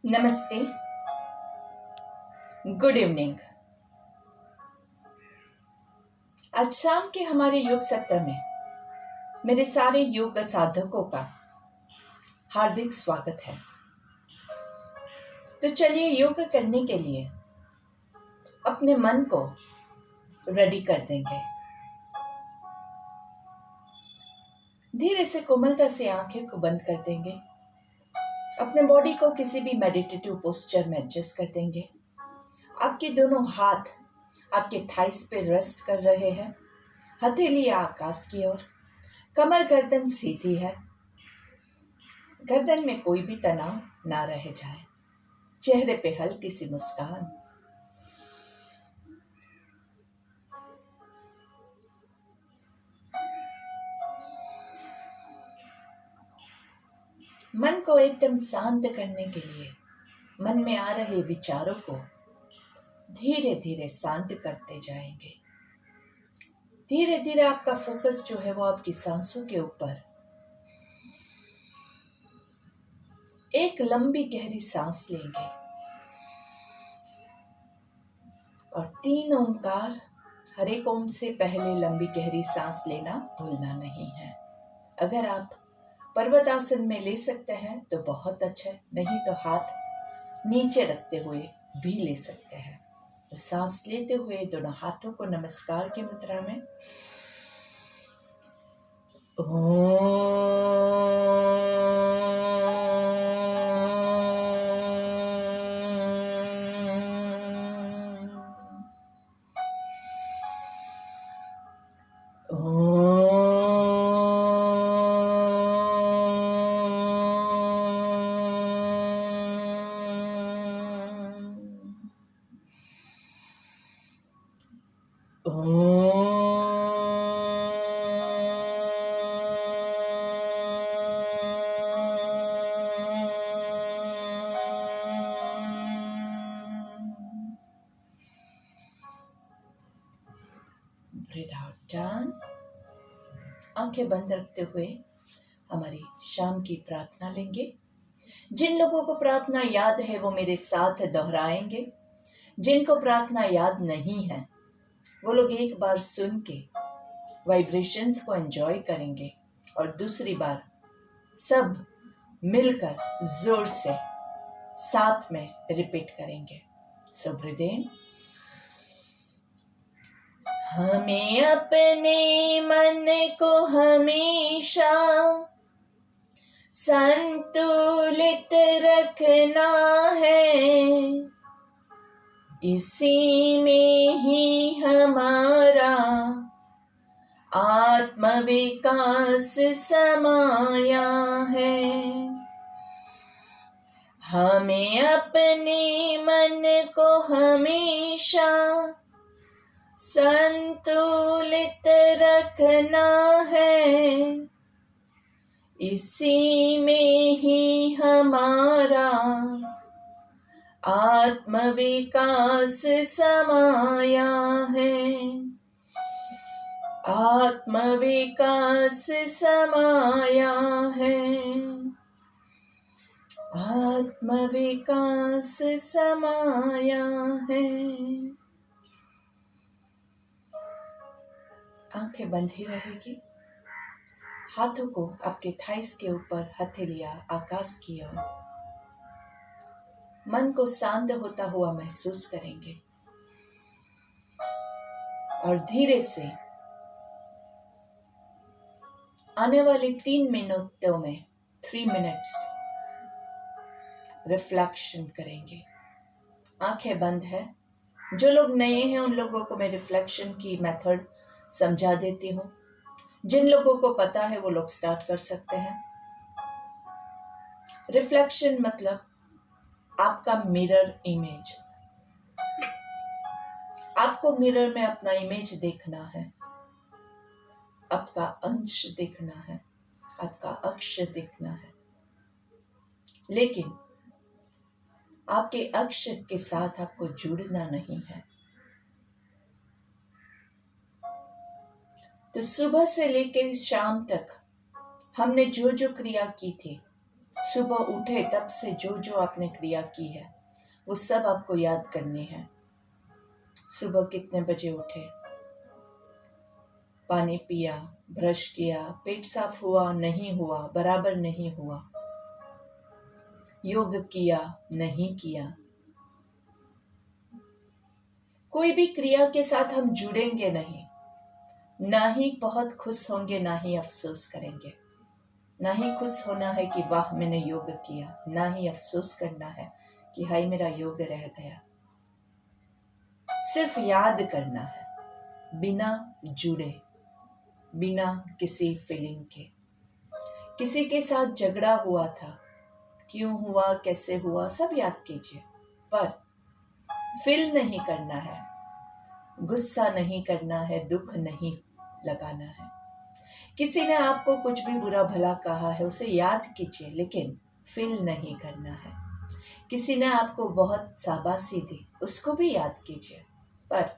नमस्ते, good evening. आज शाम के हमारे योग सत्र में मेरे सारे योग साधकों का हार्दिक स्वागत है। तो चलिए योग करने के लिए अपने मन को रेडी कर देंगे। धीरे से कोमलता से आंखें को बंद कर देंगे। अपने बॉडी को किसी भी मेडिटेटिव पोस्चर में एडजस्ट कर देंगे। आपके दोनों हाथ आपके थाइस पे रेस्ट कर रहे हैं। हथेली आकाश की ओर, कमर गर्दन सीधी है। गर्दन में कोई भी तनाव ना रह जाए। चेहरे पे हल्की सी मुस्कान। मन को एकदम शांत करने के लिए मन में आ रहे विचारों को धीरे धीरे शांत करते जाएंगे। धीरे धीरे आपका फोकस जो है वो आपकी सांसों के ऊपर। एक लंबी गहरी सांस लेंगे और 3 ओंकार। हर एक ओम से पहले लंबी गहरी सांस लेना भूलना नहीं है। अगर आप पर्वत आसन में ले सकते हैं तो बहुत अच्छा है, नहीं तो हाथ नीचे रखते हुए भी ले सकते हैं। तो सांस लेते हुए दोनों हाथों को नमस्कार की मुद्रा में ब्रीथ आउट डाउन। आंखें बंद रखते हुए हमारी शाम की प्रार्थना लेंगे। जिन लोगों को प्रार्थना याद है वो मेरे साथ दोहराएंगे। जिनको प्रार्थना याद नहीं है वो लोग एक बार सुन के वाइब्रेशंस को एंजॉय करेंगे और दूसरी बार सब मिलकर जोर से साथ में रिपीट करेंगे। सो ब्रीथ इन। हमें अपने मन को हमेशा संतुलित रखना है। इसी में ही हमारा आत्मविकास समाया है। हमें अपने मन को हमेशा संतुलित रखना है। इसी में ही हमारा आत्मविकास समाया है। आत्मविकास समाया है। आत्मविकास समाया है। आंखें बंद ही रहेगी। हाथों को आपके थाइस के ऊपर, हथेलियां आकाश की ओर। मन को शांत होता हुआ महसूस करेंगे और धीरे से आने वाले 3 मिनटों में 3 मिनट्स रिफ्लेक्शन करेंगे। आंखें बंद है। जो लोग नए हैं उन लोगों को मैं रिफ्लेक्शन की मेथड समझा देती हूँ। जिन लोगों को पता है वो लोग स्टार्ट कर सकते हैं। रिफ्लेक्शन मतलब आपका मिरर इमेज। आपको मिरर में अपना इमेज देखना है, आपका अंश देखना है, आपका अक्ष देखना है, लेकिन आपके अक्ष के साथ आपको जुड़ना नहीं है। तो सुबह से लेकर शाम तक हमने जो जो क्रिया की थी सुबह उठे तब से जो जो आपने क्रिया की है वो सब आपको याद करनी है। सुबह कितने बजे उठे, पानी पिया, ब्रश किया, पेट साफ हुआ नहीं हुआ, बराबर नहीं हुआ, योग किया नहीं किया। कोई भी क्रिया के साथ हम जुड़ेंगे नहीं, ना ही बहुत खुश होंगे ना ही अफसोस करेंगे। ना ही खुश होना है कि वाह मैंने योग किया, ना ही अफसोस करना है कि हाय मेरा योग रह गया। सिर्फ याद करना है, बिना जुड़े, बिना किसी फीलिंग के। किसी के साथ झगड़ा हुआ था, क्यों हुआ, कैसे हुआ, सब याद कीजिए, पर फील नहीं करना है, गुस्सा नहीं करना है, दुख नहीं लगाना है। किसी ने आपको कुछ भी बुरा भला कहा है उसे याद कीजिए, लेकिन फील नहीं करना है। किसी ने आपको बहुत शाबाशी दी, उसको भी याद कीजिए, पर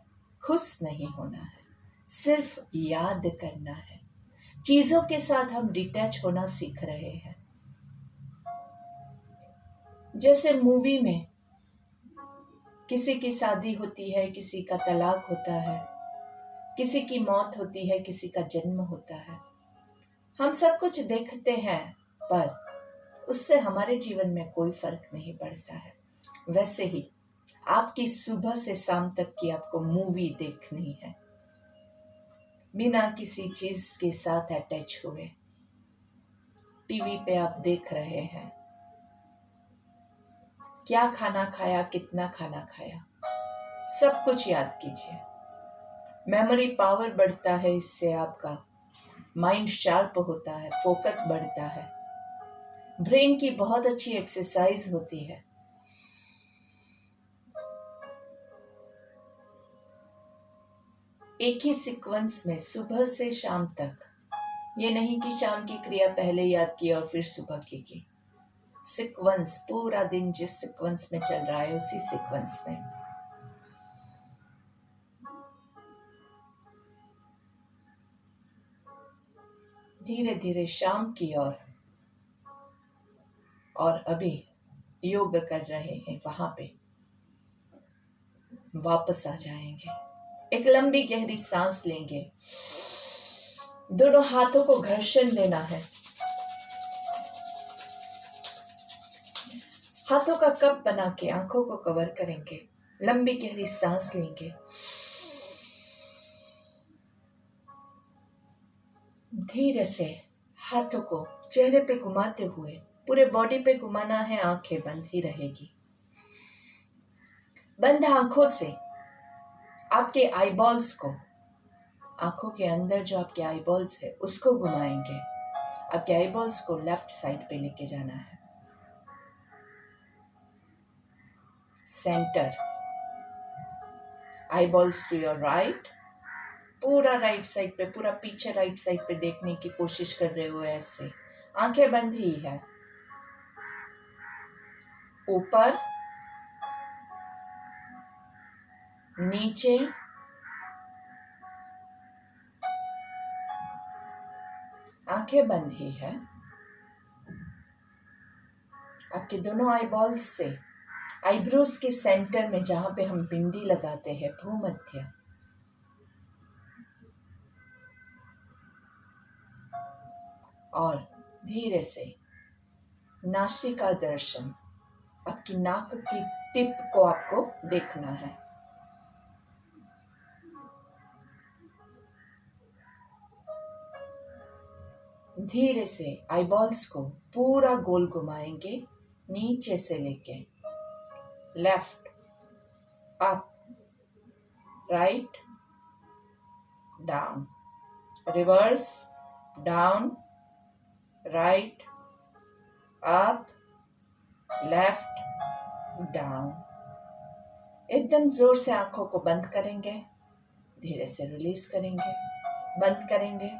खुश नहीं होना है, सिर्फ याद करना है। चीजों के साथ हम डिटैच होना सीख रहे हैं। जैसे मूवी में किसी की शादी होती है, किसी का तलाक होता है, किसी की मौत होती है, किसी का जन्म होता है। हम सब कुछ देखते हैं, पर उससे हमारे जीवन में कोई फर्क नहीं पड़ता है। वैसे ही आपकी सुबह से शाम तक की आपको मूवी देखनी है, बिना किसी चीज के साथ अटैच हुए। टीवी पे आप देख रहे हैं, क्या खाना खाया, कितना खाना खाया, सब कुछ याद कीजिए। मेमोरी पावर बढ़ता है, इससे आपका माइंड शार्प होता है, फोकस बढ़ता है, ब्रेन की बहुत अच्छी एक्सरसाइज होती है। एक ही सीक्वेंस में सुबह से शाम तक, ये नहीं कि शाम की क्रिया पहले याद की और फिर सुबह की। सीक्वेंस, पूरा दिन जिस सीक्वेंस में चल रहा है उसी सीक्वेंस में। धीरे धीरे शाम की ओर, और अभी योग कर रहे हैं वहां पे वापस आ जाएंगे। एक लंबी गहरी सांस लेंगे, दोनों हाथों को घर्षण देना है, हाथों का कप बना के आंखों को कवर करेंगे, लंबी गहरी सांस लेंगे, धीरे से हाथों को चेहरे पे घुमाते हुए पूरे बॉडी पे घुमाना है। आंखें बंद ही रहेगी। बंद आंखों से आपके आईबॉल्स को, आंखों के अंदर जो आपके आईबॉल्स है उसको घुमाएंगे। आपके आईबॉल्स को लेफ्ट साइड पे लेके जाना है, centre, eyeballs to your right, पूरा राइट साइड पे, पूरा पीछे राइट साइड पे देखने की कोशिश कर रहे हो ऐसे, आंखें बंद ही है। ऊपर, नीचे, आंखें बंद ही है। आपके दोनों आईबॉल्स से आईब्रोज के सेंटर में, जहां पे हम बिंदी लगाते हैं, भूमध्य, और धीरे से नासिका दर्शन, आपकी नाक की टिप को आपको देखना है। धीरे से आईबॉल्स को पूरा गोल घुमाएंगे, नीचे से लेके left, up, right, down, reverse, down, right, up, left, down. एकदम जोर से आंखों को बंद करेंगे, धीरे से रिलीज करेंगे, बंद करेंगे,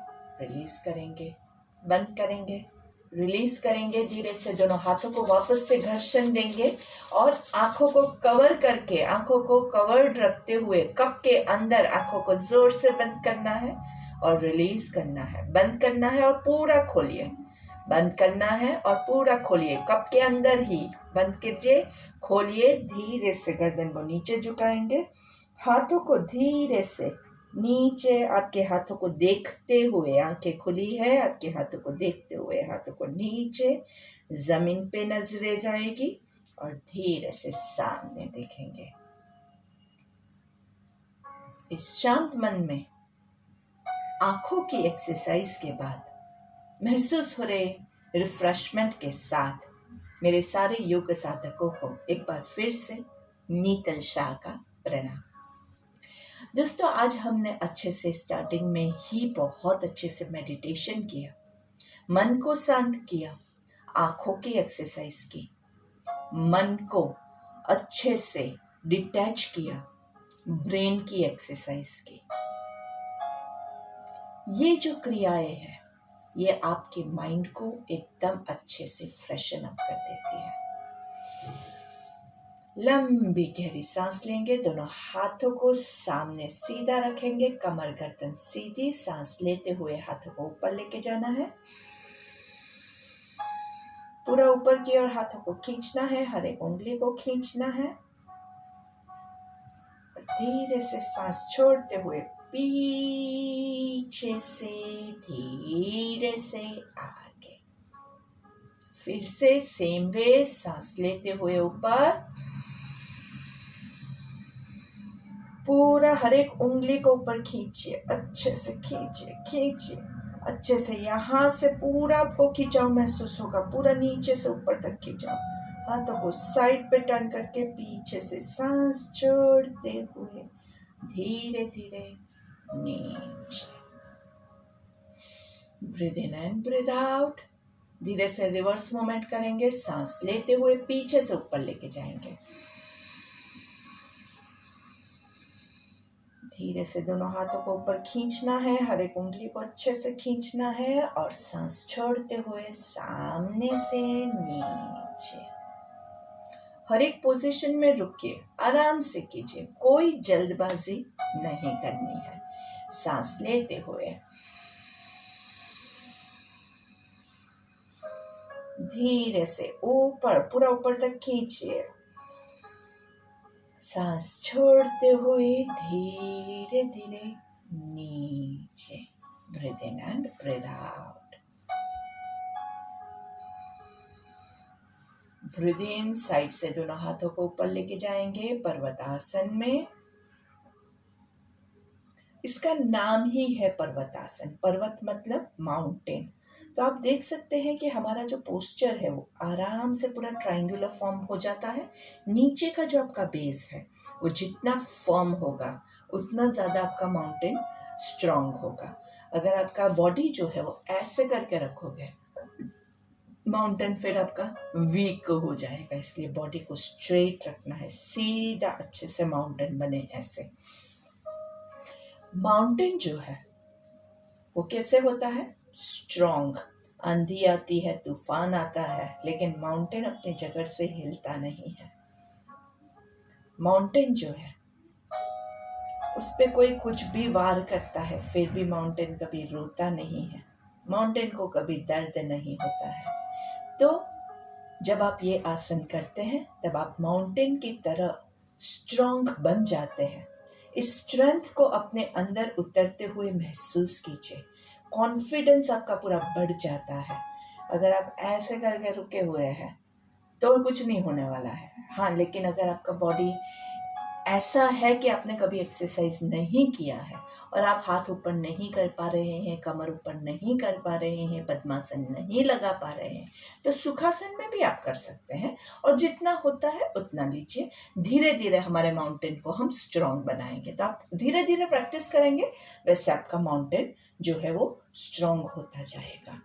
रिलीज करेंगे, बंद करेंगे, रिलीज करेंगे। धीरे से दोनों हाथों को वापस से घर्षण देंगे और आंखों को कवर करके, आंखों को कवर्ड रखते हुए कप के अंदर आंखों को जोर से बंद करना है और रिलीज करना है, बंद करना है और पूरा खोलिए, बंद करना है और पूरा खोलिए, कप के अंदर ही बंद कीजिए, खोलिए। धीरे से गर्दन को नीचे झुकाएंगे, हाथों को धीरे से नीचे, आपके हाथों को देखते हुए, आंखें खुली है, आपके हाथों को देखते हुए हाथों को नीचे, जमीन पे नजरें जाएगी और धीरे से सामने देखेंगे। इस शांत मन में आंखों की एक्सरसाइज के बाद महसूस हो रहे रिफ्रेशमेंट के साथ मेरे सारे योग साधकों को एक बार फिर से नीतल शाह का प्रणाम। दोस्तों, आज हमने अच्छे से स्टार्टिंग में ही बहुत अच्छे से मेडिटेशन किया, मन को शांत किया, आंखों की एक्सरसाइज की, मन को अच्छे से डिटैच किया, ब्रेन की एक्सरसाइज की। ये जो क्रियाएं हैं ये आपके माइंड को एकदम अच्छे से फ्रेशन अप कर देती है। लंबी गहरी सांस लेंगे, दोनों हाथों को सामने सीधा रखेंगे, कमर गर्दन सीधी। सांस लेते हुए हाथों को ऊपर लेके जाना है, पूरा ऊपर की ओर हाथों को खींचना है, हर एक उंगली को खींचना है। धीरे से सांस छोड़ते हुए पीछे से धीरे से आगे। फिर से सेम वे, सांस लेते हुए ऊपर, पूरा हर एक उंगली को ऊपर खींचिए, अच्छे से खींचिए खींचिए अच्छे से। यहाँ से पूरा आपको खिंचाव महसूस होगा, पूरा नीचे से ऊपर तक खिंचाव। हाथों को साइड पे टर्न करके पीछे से सांस छोड़ते हुए धीरे धीरे नीचे। Breathe in and breathe out. धीरे से रिवर्स मूवमेंट करेंगे, सांस लेते हुए पीछे से ऊपर लेके जाएंगे। धीरे से दोनों हाथों को ऊपर खींचना है, हर एक उंगली को अच्छे से खींचना है और सांस छोड़ते हुए सामने से नीचे। हर एक पोजीशन में रुकिए, आराम से कीजिए, कोई जल्दबाजी नहीं करनी है। सांस लेते हुए धीरे से ऊपर, पूरा ऊपर तक खींचिए। सांस छोड़ते हुए धीरे धीरे नीचे। Breathe in and breathe out. Breathe in, side से दोनों हाथों को ऊपर लेके जाएंगे पर्वतासन में। इसका नाम ही है पर्वतासन। पर्वत मतलब माउंटेन। तो आप देख सकते हैं कि हमारा जो पोस्चर है वो आराम से पूरा ट्रायंगुलर फॉर्म हो जाता है। नीचे का जो आपका बेस है वो जितना फर्म होगा उतना ज़्यादा आपका माउंटेन स्ट्रांग होगा। अगर आपका बॉडी जो है वो ऐसे करके रखोगे, माउंटेन फिर आपका वीक हो जाएगा। इसलिए बॉडी को स्ट्रेट रखना है, सीधा अच्छे से माउंटेन बने ऐसे। माउंटेन जो है वो कैसे होता है? स्ट्रॉन्ग। आंधी आती है, तूफान आता है, लेकिन माउंटेन अपनी जगह से हिलता नहीं है। माउंटेन जो है उस पे कोई कुछ भी वार करता है, फिर भी माउंटेन कभी रोता नहीं है, माउंटेन को कभी दर्द नहीं होता है। तो जब आप ये आसन करते हैं तब आप माउंटेन की तरह स्ट्रॉन्ग बन जाते हैं। इस स्ट्रेंथ को अपने अंदर उतरते हुए महसूस कीजिए। कॉन्फिडेंस आपका पूरा बढ़ जाता है। अगर आप ऐसे करके रुके हुए हैं तो कुछ नहीं होने वाला है। हाँ, लेकिन अगर आपका बॉडी ऐसा है कि आपने कभी एक्सरसाइज नहीं किया है और आप हाथ ऊपर नहीं कर पा रहे हैं, कमर ऊपर नहीं कर पा रहे हैं, पद्मासन नहीं लगा पा रहे हैं, तो सुखासन में भी आप कर सकते हैं। और जितना होता है उतना लीजिए। धीरे धीरे हमारे माउंटेन को हम स्ट्रॉन्ग बनाएंगे। तो आप धीरे धीरे प्रैक्टिस करेंगे, वैसे आपका माउंटेन जो है वो स्ट्रॉन्ग होता जाएगा।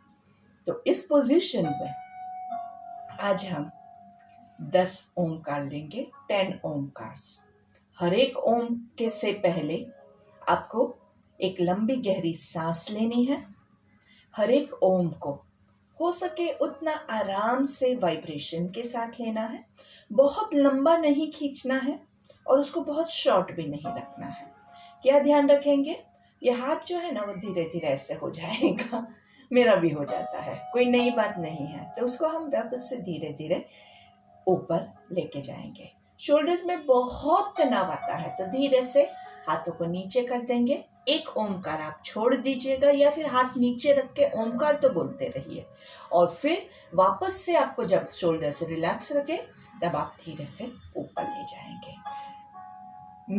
तो इस पोजीशन में आज हम 10 ओमकार लेंगे, 10 ओमकार्स। हर एक ओम के से पहले आपको एक लंबी गहरी सांस लेनी है। हर एक ओम को हो सके उतना आराम से वाइब्रेशन के साथ लेना है। बहुत लंबा नहीं खींचना है और उसको बहुत शॉर्ट भी नहीं रखना है। क्या ध्यान रखेंगे? ये हाथ जो है ना वो धीरे धीरे ऐसे हो जाएगा, मेरा भी हो जाता है, कोई नई बात नहीं है। तो उसको हम वापस से धीरे धीरे ऊपर लेके जाएंगे। शोल्डर्स में बहुत तनाव आता है तो धीरे से हाथों को नीचे कर देंगे। एक ओमकार आप छोड़ दीजिएगा या फिर हाथ नीचे रख के ओमकार तो बोलते रहिए, और फिर वापस से आपको जब शोल्डर से रिलैक्स रखे तब आप धीरे से ऊपर ले जाएंगे।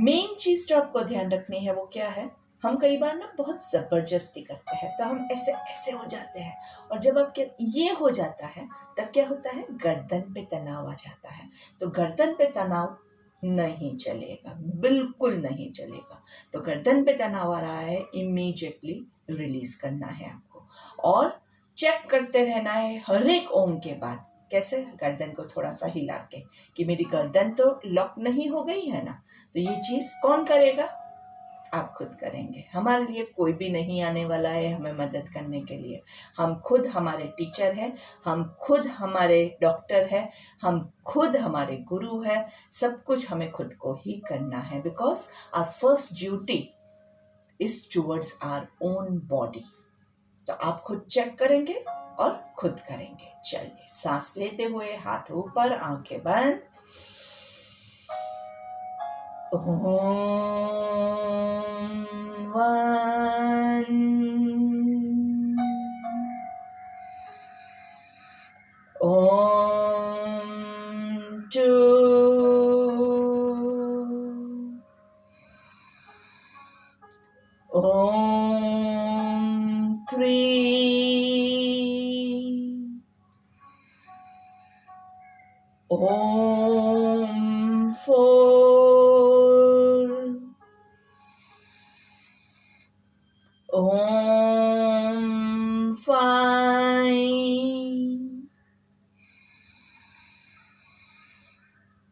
मेन चीज जो आपको ध्यान रखनी है वो क्या है, हम कई बार ना बहुत जबरदस्ती करते हैं तो हम ऐसे ऐसे हो जाते हैं, और जब आपके ये हो जाता है तब क्या होता है, गर्दन पे तनाव आ जाता है। तो गर्दन पे तनाव नहीं चलेगा, बिल्कुल नहीं चलेगा। तो गर्दन पे तनाव आ रहा है, इमीडिएटली रिलीज करना है आपको, और चेक करते रहना है हर एक ओम के बाद। कैसे, गर्दन को थोड़ा सा हिला के कि मेरी गर्दन तो लॉक नहीं हो गई है ना। तो ये चीज कौन करेगा, आप खुद करेंगे। हमारे लिए कोई भी नहीं आने वाला है हमें मदद करने के लिए। हम खुद हमारे टीचर हैं, हम खुद हमारे डॉक्टर हैं, हम खुद हमारे गुरु हैं। सब कुछ हमें खुद को ही करना है, because our first duty is towards our own body. तो आप खुद चेक करेंगे और खुद करेंगे। चलिए, सांस लेते हुए हाथ ऊपर, आंखें बंद। ओम 1 ओम 2 ओम 3 ओम 4 ओम 5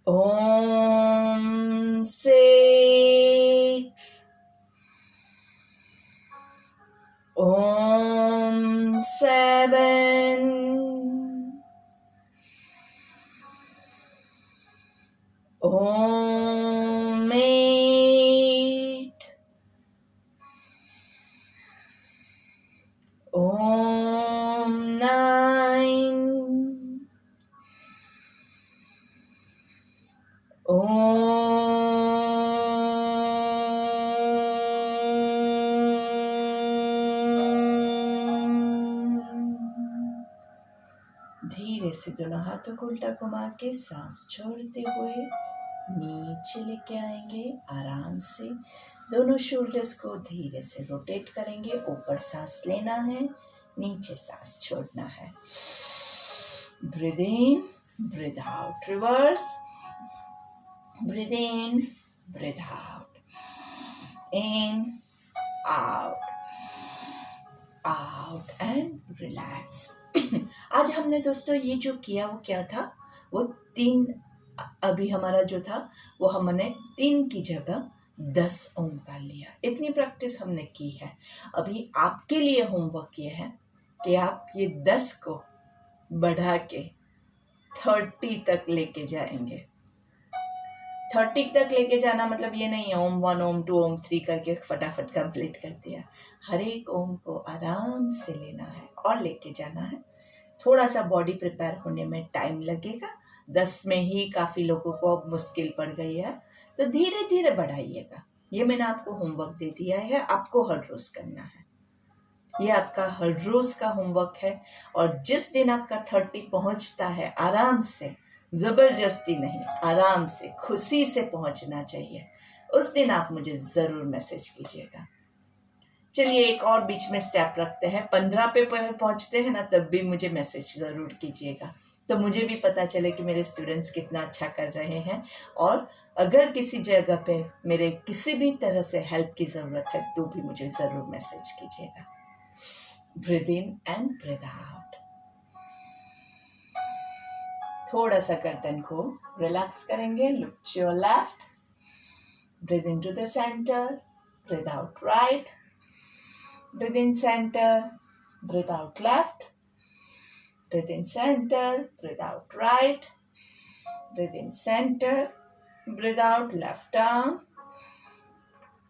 ओम 6 ओम 7 ओम 8 ओम 9 धीरे से दोनों हाथों को उल्टा घुमा के सांस छोड़ते हुए नीचे लेके आएंगे। आराम से दोनों शोल्डर्स को धीरे से रोटेट करेंगे। ऊपर सांस लेना है, नीचे सांस छोड़ना है। Breathe in, breathe out, reverse. Breathe in, breathe out, in, out, out and relax. आज हमने दोस्तों ये जो किया वो क्या था, वो 3, अभी हमारा जो था वो हमने 3 की जगह 10 ओमकार लिया। इतनी प्रैक्टिस हमने की है। अभी आपके लिए होमवर्क ये है कि आप ये 10 को बढ़ा के 30 तक लेके जाएंगे। 30 तक लेके जाना मतलब ये नहीं है ओम 1 ओम 2 ओम 3 करके फटाफट कंप्लीट कर दिया। हर एक ओम को आराम से लेना है और लेके जाना है। थोड़ा सा बॉडी प्रिपेयर होने में टाइम लगेगा। 10 में ही काफ़ी लोगों को अब मुश्किल पड़ गई है, तो धीरे धीरे बढ़ाइएगा। ये मैंने आपको होमवर्क दे दिया है, आपको हर रोज़ करना है। ये आपका हर रोज़ का होमवर्क है। और जिस दिन आपका 30 पहुंचता है, आराम से, ज़बरदस्ती नहीं, आराम से, खुशी से पहुंचना चाहिए, उस दिन आप मुझे ज़रूर मैसेज कीजिएगा। चलिए एक और बीच में स्टेप रखते हैं। 15 पे पहुंचते हैं ना, तब भी मुझे मैसेज ज़रूर कीजिएगा, तो मुझे भी पता चले कि मेरे स्टूडेंट्स कितना अच्छा कर रहे हैं। और अगर किसी जगह पे मेरे किसी भी तरह से हेल्प की ज़रूरत है तो भी मुझे ज़रूर मैसेज कीजिएगा। Breathe in and breathe out. थोड़ा सा गर्दन को रिलैक्स करेंगे। Look to your left, breathe in to the centre, breathe out right, breathe in centre, breathe out left, breathe in center, breathe out right, breathe in center, breathe out left arm,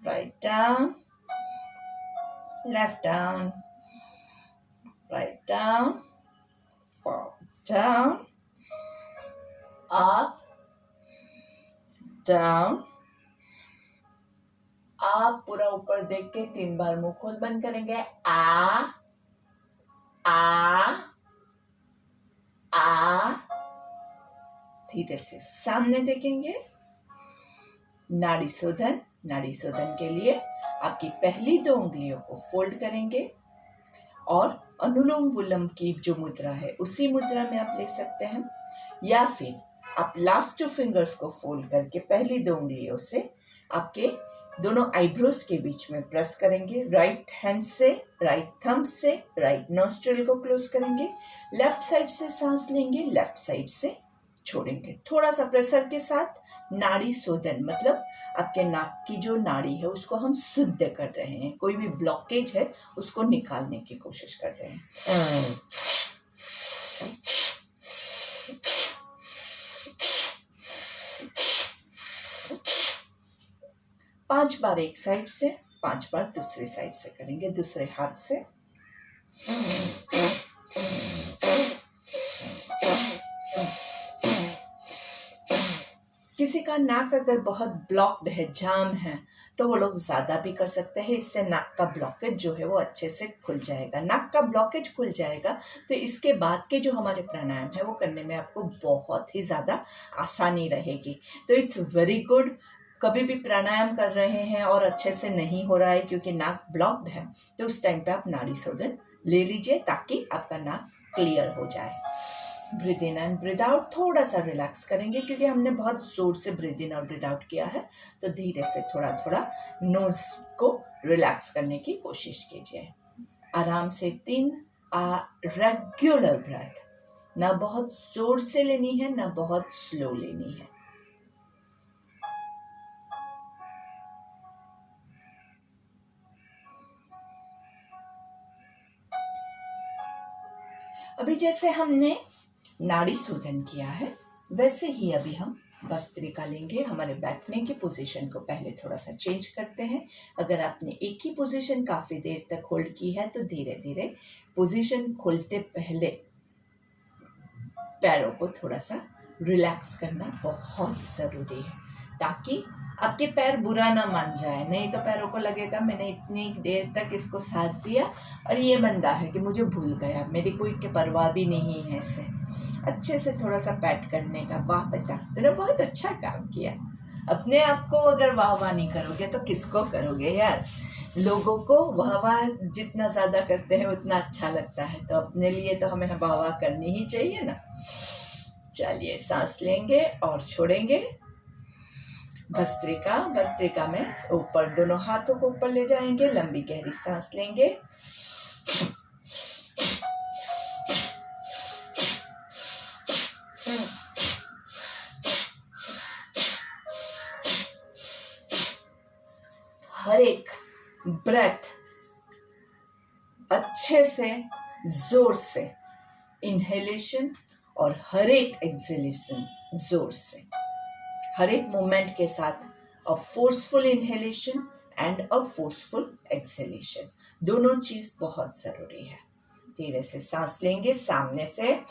right arm, left arm, right down, forward, down, up, down, आप पूरा ऊपर देख के 3 बार मुंह खोल बंद करेंगे। आ आ आ, धीरे से सामने देखेंगे। नाड़ी शोधन, नाड़ी शोधन के लिए आपकी पहली 2 उंगलियों को फोल्ड करेंगे और अनुलोम विलोम की जो मुद्रा है उसी मुद्रा में आप ले सकते हैं, या फिर आप लास्ट 2 फिंगर्स को फोल्ड करके पहली 2 उंगलियों से आपके दोनों आईब्रोज के बीच में प्रेस करेंगे। राइट हैंड से, राइट थंब से राइट नोस्ट्रिल को क्लोज करेंगे। लेफ्ट साइड से सांस लेंगे, लेफ्ट साइड से छोड़ेंगे। थोड़ा सा प्रेशर के साथ नाड़ी शोधन, मतलब आपके नाक की जो नाड़ी है उसको हम शुद्ध कर रहे हैं, कोई भी ब्लॉकेज है उसको निकालने की कोशिश कर रहे हैं। 5 बार एक साइड से, 5 बार दूसरी साइड से करेंगे, दूसरे हाथ से। किसी का नाक अगर बहुत ब्लॉक्ड है, जाम है, तो वो लोग ज़्यादा भी कर सकते हैं। इससे नाक का ब्लॉकेज जो है वो अच्छे से खुल जाएगा। नाक का ब्लॉकेज खुल जाएगा तो इसके बाद के जो हमारे प्राणायाम है वो करने में आपको बहुत ही ज़्यादा आसानी रहेगी। तो इट्स वेरी गुड। कभी भी प्राणायाम कर रहे हैं और अच्छे से नहीं हो रहा है क्योंकि नाक ब्लॉक्ड है, तो उस टाइम पे आप नाड़ी शोधन ले लीजिए ताकि आपका नाक क्लियर हो जाए। Breathe in and breathe out, थोड़ा सा रिलैक्स करेंगे क्योंकि हमने बहुत जोर से ब्रीद इन और ब्रीद आउट किया है, तो धीरे से थोड़ा थोड़ा नोज को रिलैक्स करने की कोशिश कीजिए। आराम से 3 रेगुलर ब्रेथ, ना बहुत जोर से लेनी है ना बहुत स्लो लेनी है। अभी जैसे हमने नाड़ी शोधन किया है वैसे ही अभी हम भस्त्रिका लेंगे। हमारे बैठने की पोजीशन को पहले थोड़ा सा चेंज करते हैं। अगर आपने एक ही पोजीशन काफ़ी देर तक होल्ड की है तो धीरे धीरे पोजीशन खोलते पहले पैरों को थोड़ा सा रिलैक्स करना बहुत ज़रूरी है ताकि आपके पैर बुरा ना मान जाए। नहीं तो पैरों को लगेगा मैंने इतनी देर तक इसको साथ दिया और ये बंदा है कि मुझे भूल गया, मेरी कोई के परवाह भी नहीं है इससे। अच्छे से थोड़ा सा पैट करने का। वाह बेटा, तूने बहुत अच्छा काम किया। अपने आप को अगर वाह वाह नहीं करोगे तो किसको करोगे यार। लोगों को वाह वाह जितना ज़्यादा करते हैं उतना अच्छा लगता है, तो अपने लिए तो हमें वाह वाह करनी ही चाहिए ना। चलिए सांस लेंगे और छोड़ेंगे। भस्त्रिका, भस्त्रिका में ऊपर दोनों हाथों को ऊपर ले जाएंगे, लंबी गहरी सांस लेंगे। हर एक ब्रेथ अच्छे से जोर से इनहेलेशन और हर एक एक्सहेलेशन जोर से, हर एक मूवमेंट के साथ a forceful inhalation and a forceful exhalation, दोनों चीज बहुत जरूरी है। धीरे से सांस लेंगे सामने से।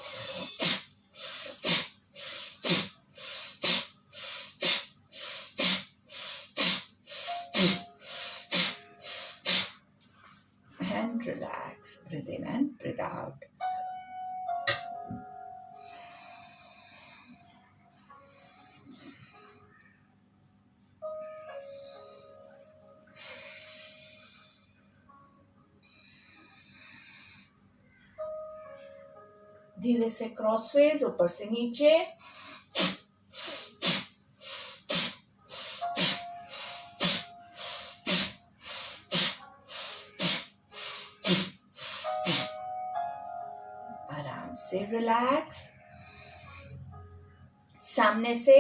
And relax, breathe in and breathe out. धीरे से क्रॉसवेज ऊपर से नीचे। आराम से रिलैक्स। सामने से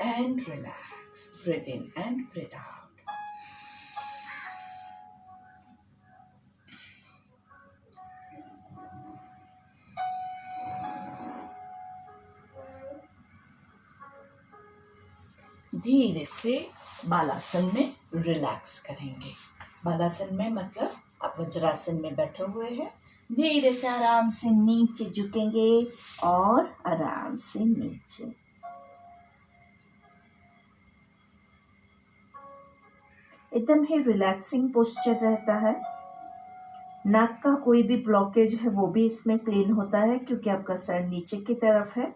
and relax. Breathe in and breathe out. धीरे से बालासन में रिलैक्स करेंगे। बालासन में मतलब आप वज्रासन में बैठे हुए हैं, धीरे से आराम से नीचे झुकेंगे और आराम से नीचे। एकदम ही रिलैक्सिंग पोस्चर रहता है। नाक का कोई भी ब्लॉकेज है वो भी इसमें क्लीन होता है क्योंकि आपका सर नीचे की तरफ है।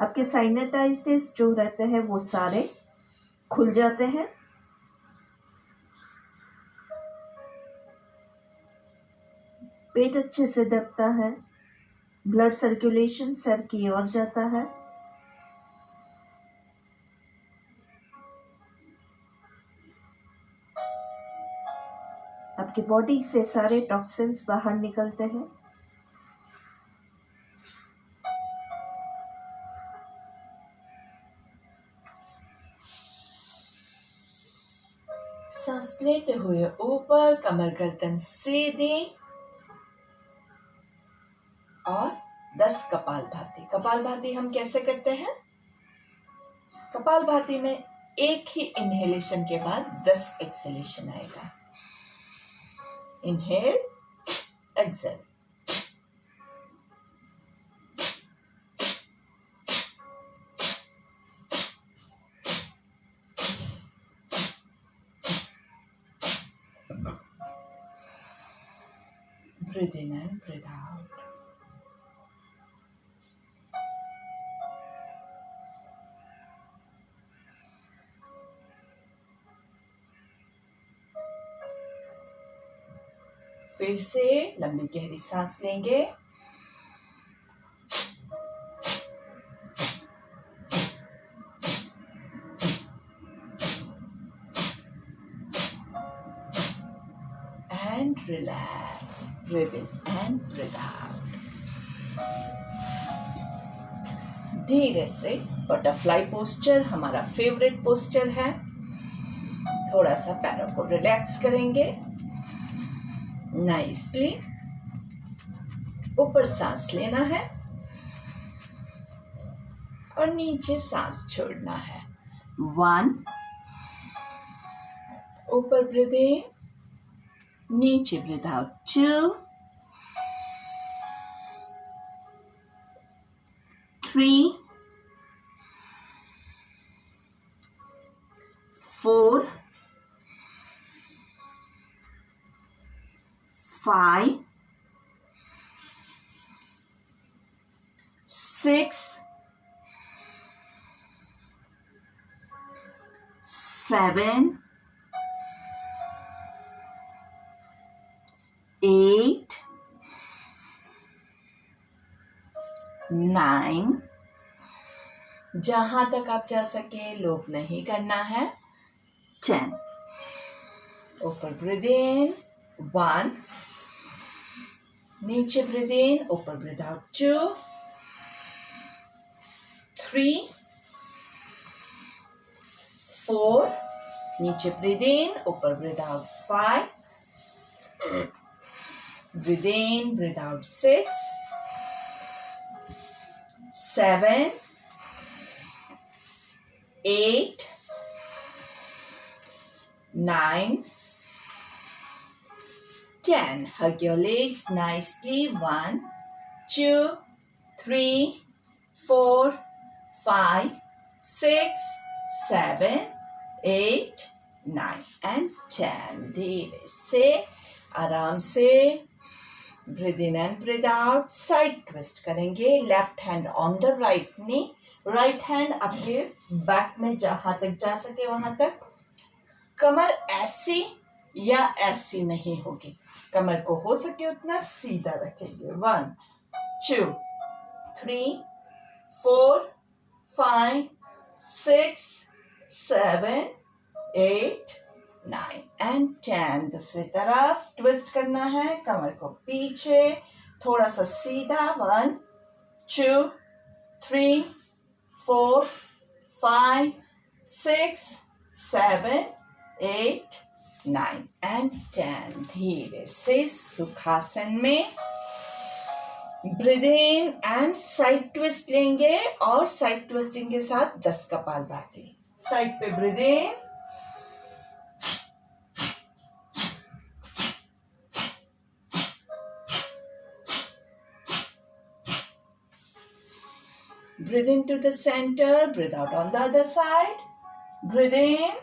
आपके साइनसाइटिस जो रहते हैं वो सारे खुल जाते हैं। पेट अच्छे से दबता है, ब्लड सर्कुलेशन सर की ओर जाता है। आपकी बॉडी से सारे टॉक्सिन्स बाहर निकलते हैं। सांस लेते हुए ऊपर, कमर गर्दन सीधी और 10 कपालभाति। कपालभाति हम कैसे करते हैं? कपालभाति में एक ही इनहेलेशन के बाद 10 एक्सहेलेशन आएगा। Inhale, exhale. Breathe in and breathe out. फिर से लंबी गहरी सांस लेंगे। And relax. Breathe in and breathe out. धीरे से बटरफ्लाई पोस्चर हमारा फेवरेट पोस्चर है। थोड़ा सा पैरों को रिलैक्स करेंगे नाइसली। ऊपर सांस लेना है और नीचे सांस छोड़ना है। 1, ऊपर ब्रीथ इन, नीचे ब्रीथ आउट। 2, 3, 4, 5, 6, 7, 8, 9, जहां तक आप जा सके लोप नहीं करना है। 10, ऊपर ब्रीथ इन, 1, नीचे ब्रीथ इन, ऊपर ब्रीथ आउट। 2, 3, 4, नीचे ब्रीथ इन, ऊपर breathe out. 5, breathe in, breathe out. 6, 7, 8, 9, 10. Hug your legs nicely. 1, 2, 3, 4, 5, 6, 7, 8, 9 and 10. धीरे से आराम से breathe in and breathe out. Side twist करेंगे। Left hand on the right knee, right hand आपके बैक में जहां तक जा सके वहां तक। कमर ऐसी या ऐसी नहीं होगी, कमर को हो सके उतना सीधा रखेंगे। 1, 2, 3, 4, 5, 6, 7, 8, 9 and 10. दूसरी तरफ ट्विस्ट करना है, कमर को पीछे थोड़ा सा सीधा। 1, 2, 3, 4, 5, 6, 7, 8, 9 and 10. धीरे से सुखासन में breathe in and side twist लेंगे और साइड ट्विस्टिंग के साथ 10 कपालभाति। साइड पे breathe in, breathe into the center, breathe out on the other side, breathe in,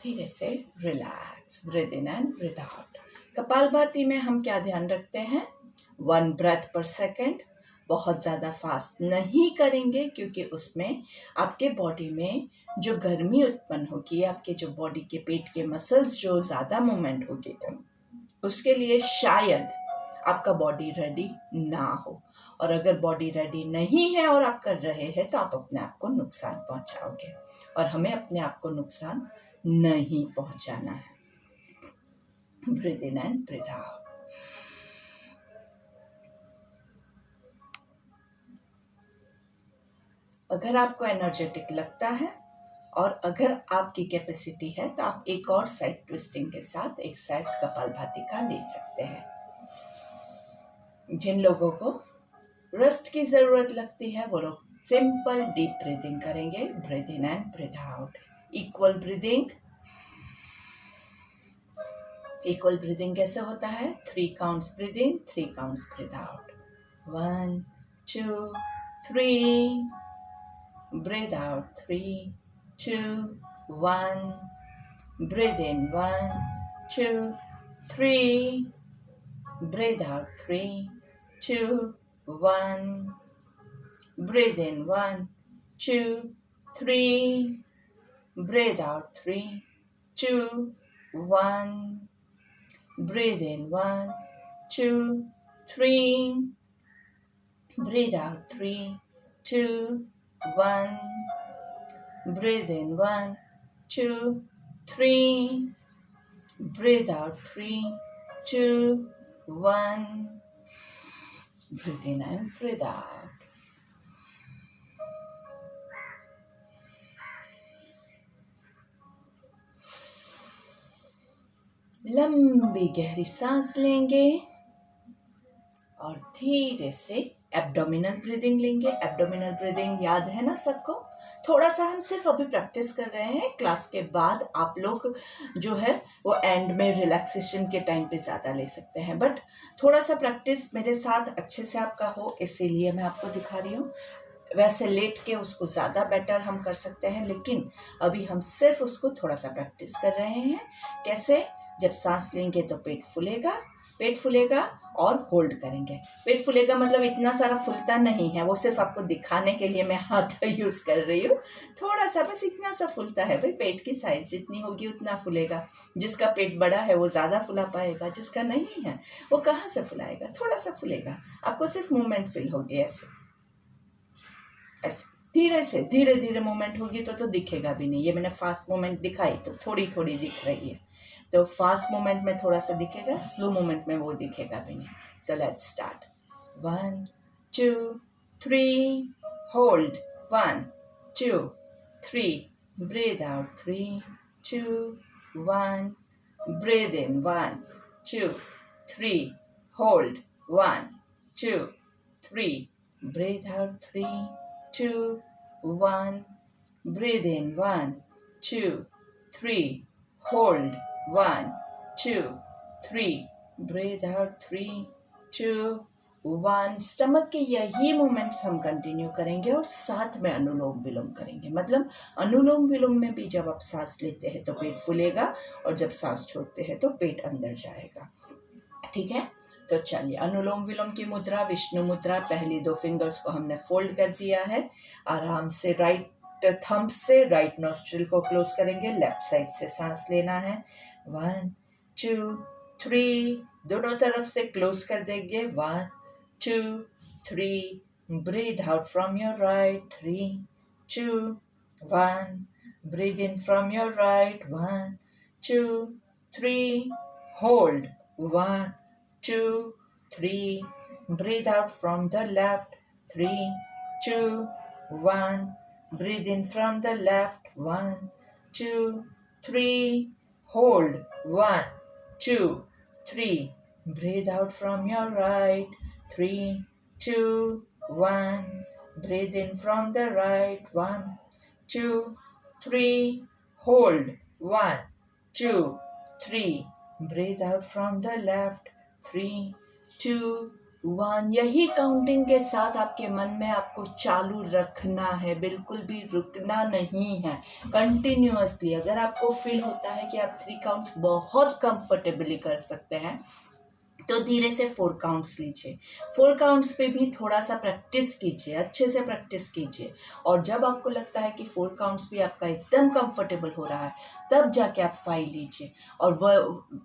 धीरे से relax, breathe in and breathe out. Kapalbhati में हम क्या ध्यान रखते हैं, 1 ब्रेथ पर सेकेंड, बहुत ज़्यादा फास्ट नहीं करेंगे क्योंकि उसमें आपके बॉडी में जो गर्मी उत्पन्न होगी, आपके जो बॉडी के पेट के मसल्स जो ज़्यादा मूवमेंट होगी, उसके लिए शायद आपका बॉडी रेडी ना हो, और अगर बॉडी रेडी नहीं है और आप कर रहे हैं तो आप अपने आप को नुकसान पहुंचाओगे, और हमें अपने आप को नुकसान नहीं पहुंचाना है। Breathe in and breathe out. अगर आपको एनर्जेटिक लगता है और अगर आपकी कैपेसिटी है तो आप एक और साइड ट्विस्टिंग के साथ एक साइड कपालभाति का ले सकते हैं। जिन लोगों को रेस्ट की जरूरत लगती है वो लोग सिंपल डीप ब्रीदिंग करेंगे, breathe in and breathe out. Equal breathing, equal breathing कैसे होता है, 3 counts breathe in, 3 counts breathe out, 1 2 3, breathe out, 3 2 1, breathe in, 1 2 3, breathe out, 3 2 1, breathe in, 1 2 3, breathe out, 3 2 1, breathe in, 1 2 3, breathe out, 3 2 1, breathe in, 1 2 3, breathe out, 3 2 1, breathe in and breathe out. लंबी गहरी सांस लेंगे और धीरे से एब्डोमिनल ब्रीदिंग लेंगे। Abdominal breathing याद है ना सबको, थोड़ा सा हम सिर्फ अभी प्रैक्टिस कर रहे हैं, क्लास के बाद आप लोग जो है वो एंड में रिलैक्सेशन के टाइम पे ज़्यादा ले सकते हैं, बट थोड़ा सा प्रैक्टिस मेरे साथ अच्छे से आपका हो इसीलिए मैं आपको दिखा रही हूँ। वैसे लेट के उसको ज़्यादा बेटर हम कर सकते हैं, लेकिन अभी हम सिर्फ उसको थोड़ा सा प्रैक्टिस कर रहे हैं। कैसे, जब सांस लेंगे तो पेट फूलेगा और होल्ड करेंगे। पेट फूलेगा मतलब इतना सारा फूलता नहीं है, वो सिर्फ आपको दिखाने के लिए मैं हाथ यूज़ कर रही हूँ। थोड़ा सा, बस इतना सा फूलता है भाई, पेट की साइज जितनी होगी उतना फूलेगा। जिसका पेट बड़ा है वो ज़्यादा फुला पाएगा, जिसका नहीं है वो कहाँ से फुलाएगा, थोड़ा सा फूलेगा। आपको सिर्फ मूवमेंट फील होगी, ऐसे ऐसे धीरे से धीरे धीरे मूवमेंट होगी तो दिखेगा भी नहीं। ये मैंने फास्ट मूवमेंट दिखाई तो थोड़ी थोड़ी दिख रही है, तो फास्ट मूवमेंट में थोड़ा सा दिखेगा, स्लो मूवमेंट में वो दिखेगा भी नहीं। So let's start, 1 2 3, hold, 1 2 3, breathe out, 3 2 1, breathe in, 1 2 3, hold, 1 2 3, breathe out, 3 2 1, breathe in, 1 2 3, hold, 1 2 3, breathe out, 3 2 1। Stomach के यही मूवमेंट्स हम कंटिन्यू करेंगे और साथ में अनुलोम विलोम करेंगे। मतलब अनुलोम विलोम में भी जब आप सांस लेते हैं तो पेट फूलेगा और जब सांस छोड़ते हैं तो पेट अंदर जाएगा। ठीक है, तो चलिए अनुलोम विलोम की मुद्रा, विष्णु मुद्रा। पहली 2 फिंगर्स को हमने फोल्ड कर दिया है। आराम से राइट थंब से राइट नोस्ट्रिल को क्लोज करेंगे, लेफ्ट साइड से सांस लेना है। 1 2 3, दोनों तरफ से क्लोज कर देंगे। 1 2 3, breathe out from your right, 3 2 1, breathe in from your right, 1 2 3, hold, 1 2 3, breathe out from the left, 3 2 1, breathe in from the left, 1 2 3, hold, 1 2 3. Breathe out from your right. 3, 2, 1. Breathe in from the right. 1, 2, 3. Hold. 1, 2, 3. Breathe out from the left. 3, 2, 1. यही counting के साथ आपके मन में आपको चालू रखना है, बिल्कुल भी रुकना नहीं है, कंटिन्यूअसली। अगर आपको फील होता है कि आप 3 काउंट्स बहुत कंफर्टेबली कर सकते हैं तो धीरे से 4 काउंट्स लीजिए। 4 काउंट्स पे भी थोड़ा सा प्रैक्टिस कीजिए, अच्छे से प्रैक्टिस कीजिए। और जब आपको लगता है कि 4 काउंट्स भी आपका एकदम कंफर्टेबल हो रहा है तब जाके आप 5 लीजिए। और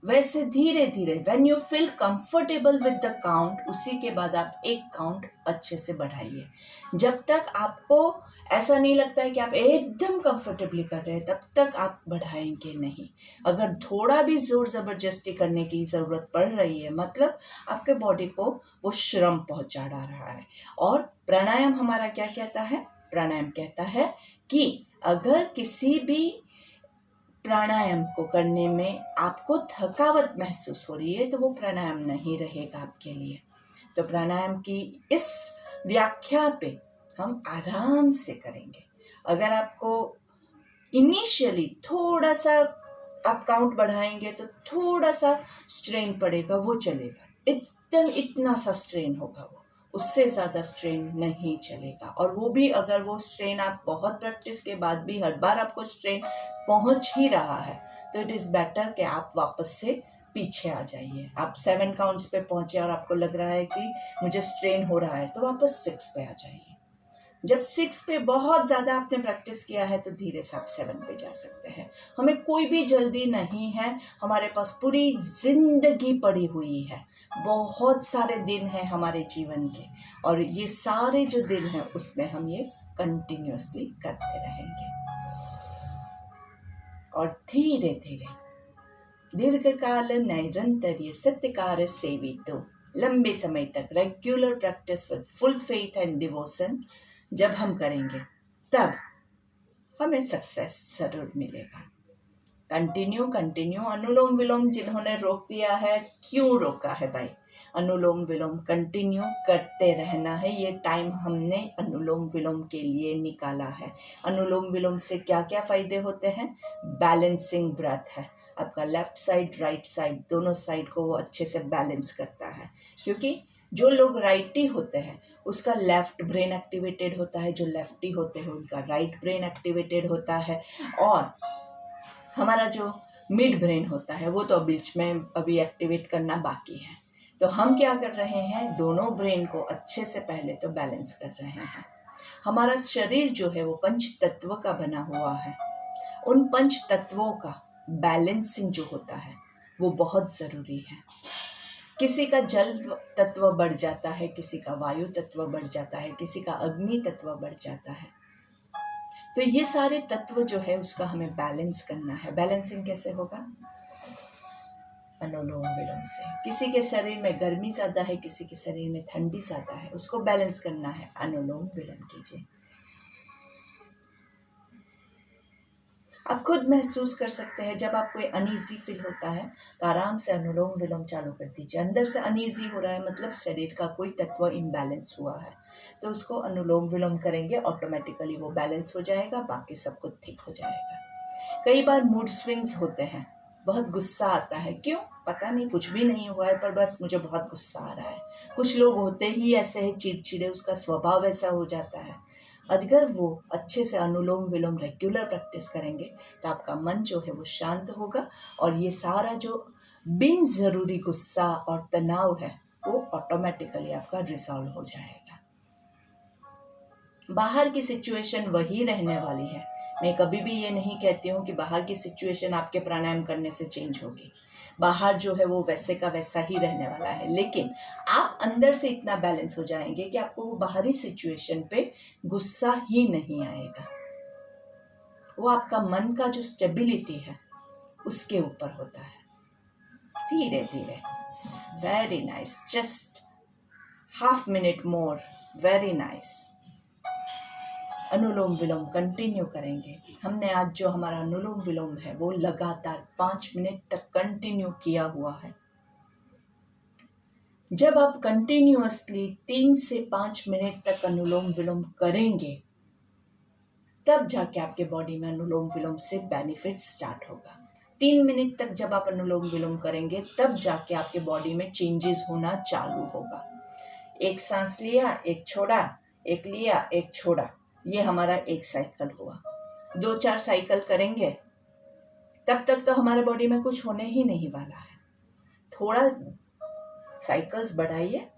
वैसे धीरे धीरे when you feel comfortable with the count, उसी के बाद आप 1 काउंट अच्छे से बढ़ाइए। जब तक आपको ऐसा नहीं लगता है कि आप एकदम कंफर्टेबली कर रहे हैं तब तक आप बढ़ाएंगे नहीं। अगर थोड़ा भी जोर ज़बरदस्ती करने की ज़रूरत पड़ रही है मतलब आपके बॉडी को वो श्रम पहुंचा रहा है। और प्राणायाम हमारा क्या कहता है? प्राणायाम कहता है कि अगर किसी भी प्राणायाम को करने में आपको थकावट महसूस हो रही है तो वो प्राणायाम नहीं रहेगा आपके लिए। तो प्राणायाम की इस व्याख्या पे हम आराम से करेंगे। अगर आपको इनिशियली थोड़ा सा आप काउंट बढ़ाएंगे तो थोड़ा सा स्ट्रेन पड़ेगा, वो चलेगा। एकदम इतना सा स्ट्रेन होगा, वो उससे ज़्यादा स्ट्रेन नहीं चलेगा। और वो भी अगर वो स्ट्रेन आप बहुत प्रैक्टिस के बाद भी हर बार आपको स्ट्रेन पहुंच ही रहा है तो इट इज़ बेटर कि आप वापस से पीछे आ जाइए। आप 7 काउंट्स पे पहुंचे और आपको लग रहा है कि मुझे स्ट्रेन हो रहा है तो वापस 6 पे आ जाइए। जब 6 पे बहुत ज़्यादा आपने प्रैक्टिस किया है तो धीरे से आप 7 पे जा सकते हैं। हमें कोई भी जल्दी नहीं है, हमारे पास पूरी जिंदगी पड़ी हुई है, बहुत सारे दिन हैं हमारे जीवन के, और ये सारे जो दिन हैं उसमें हम ये कंटिन्यूअसली करते रहेंगे। और धीरे धीरे दीर्घकाल नैरंतर्य सत्यकार सेवितो, लंबे समय तक regular practice with full faith and devotion जब हम करेंगे तब हमें सक्सेस जरूर मिलेगा। कंटिन्यू अनुलोम विलोम जिन्होंने रोक दिया है, क्यों रोका है भाई? अनुलोम विलोम कंटिन्यू करते रहना है। ये टाइम हमने अनुलोम विलोम के लिए निकाला है। अनुलोम विलोम से क्या क्या फायदे होते हैं? बैलेंसिंग ब्रेथ है, आपका लेफ्ट साइड राइट साइड दोनों साइड को वो अच्छे से बैलेंस करता है। क्योंकि जो लोग राइटी होते हैं उसका लेफ्ट ब्रेन एक्टिवेटेड होता है, जो लेफ्टी होते हैं उनका राइट ब्रेन एक्टिवेटेड होता है। और हमारा जो मिड ब्रेन होता है वो तो बीच में अभी एक्टिवेट करना बाकी है। तो हम क्या कर रहे हैं, दोनों ब्रेन को अच्छे से पहले तो बैलेंस कर रहे हैं। हमारा शरीर जो है वो पंच तत्व का बना हुआ है। उन पंच तत्वों का बैलेंसिंग जो होता है वो बहुत ज़रूरी है। किसी का जल तत्व बढ़ जाता है, किसी का वायु तत्व बढ़ जाता है, किसी का अग्नि तत्व बढ़ जाता है। तो ये सारे तत्व जो है उसका हमें बैलेंस करना है। बैलेंसिंग कैसे होगा? अनुलोम विलोम से। किसी के शरीर में गर्मी ज़्यादा है, किसी के शरीर में ठंडी ज़्यादा है, उसको बैलेंस करना है, अनुलोम विलोम कीजिए। आप खुद महसूस कर सकते हैं जब आपको अनईजी फील होता है तो आराम से अनुलोम विलोम चालू कर दीजिए। अंदर से अनईजी हो रहा है मतलब शरीर का कोई तत्व इम्बैलेंस हुआ है, तो उसको अनुलोम विलोम करेंगे, ऑटोमेटिकली वो बैलेंस हो जाएगा, बाकी सब कुछ ठीक हो जाएगा। कई बार मूड स्विंग्स होते हैं, बहुत गुस्सा आता है, क्यों पता नहीं, कुछ भी नहीं हुआ है पर बस मुझे बहुत गुस्सा आ रहा है। कुछ लोग होते ही ऐसे हैं चिड़चिड़े, उसका स्वभाव ऐसा हो जाता है। अगर वो अच्छे से अनुलोम विलोम रेगुलर प्रैक्टिस करेंगे तो आपका मन जो है वो शांत होगा और ये सारा जो बिन ज़रूरी गुस्सा और तनाव है वो ऑटोमेटिकली आपका रिजॉल्व हो जाएगा। बाहर की सिचुएशन वही रहने वाली है। मैं कभी भी ये नहीं कहती हूँ कि बाहर की सिचुएशन आपके प्राणायाम करने से चेंज होगी। बाहर जो है वो वैसे का वैसा ही रहने वाला है, लेकिन आप अंदर से इतना बैलेंस हो जाएंगे कि आपको वो बाहरी सिचुएशन पे गुस्सा ही नहीं आएगा। वो आपका मन का जो स्टेबिलिटी है उसके ऊपर होता है। धीरे धीरे, very nice, just half minute more, very nice. Anulom Vilom continue करेंगे। हमने आज जो हमारा अनुलोम विलोम है वो लगातार 5 मिनट तक कंटिन्यू किया हुआ है। जब आप कंटिन्यूअसली 3 से 5 मिनट तक अनुलोम विलोम करेंगे, तब जाके आपके बॉडी में अनुलोम विलोम से बेनिफिट स्टार्ट होगा। 3 मिनट तक जब आप अनुलोम विलोम करेंगे, तब जाके आपके बॉडी में चेंजेस होना चालू होगा। एक सांस लिया, एक छोड़ा, एक लिया, एक छोड़ा, ये हमारा एक साइकिल हुआ। 2-4 साइकिल करेंगे, तब तक तो हमारे बॉडी में कुछ होने ही नहीं वाला है। थोड़ा साइकिल्स बढ़ाइए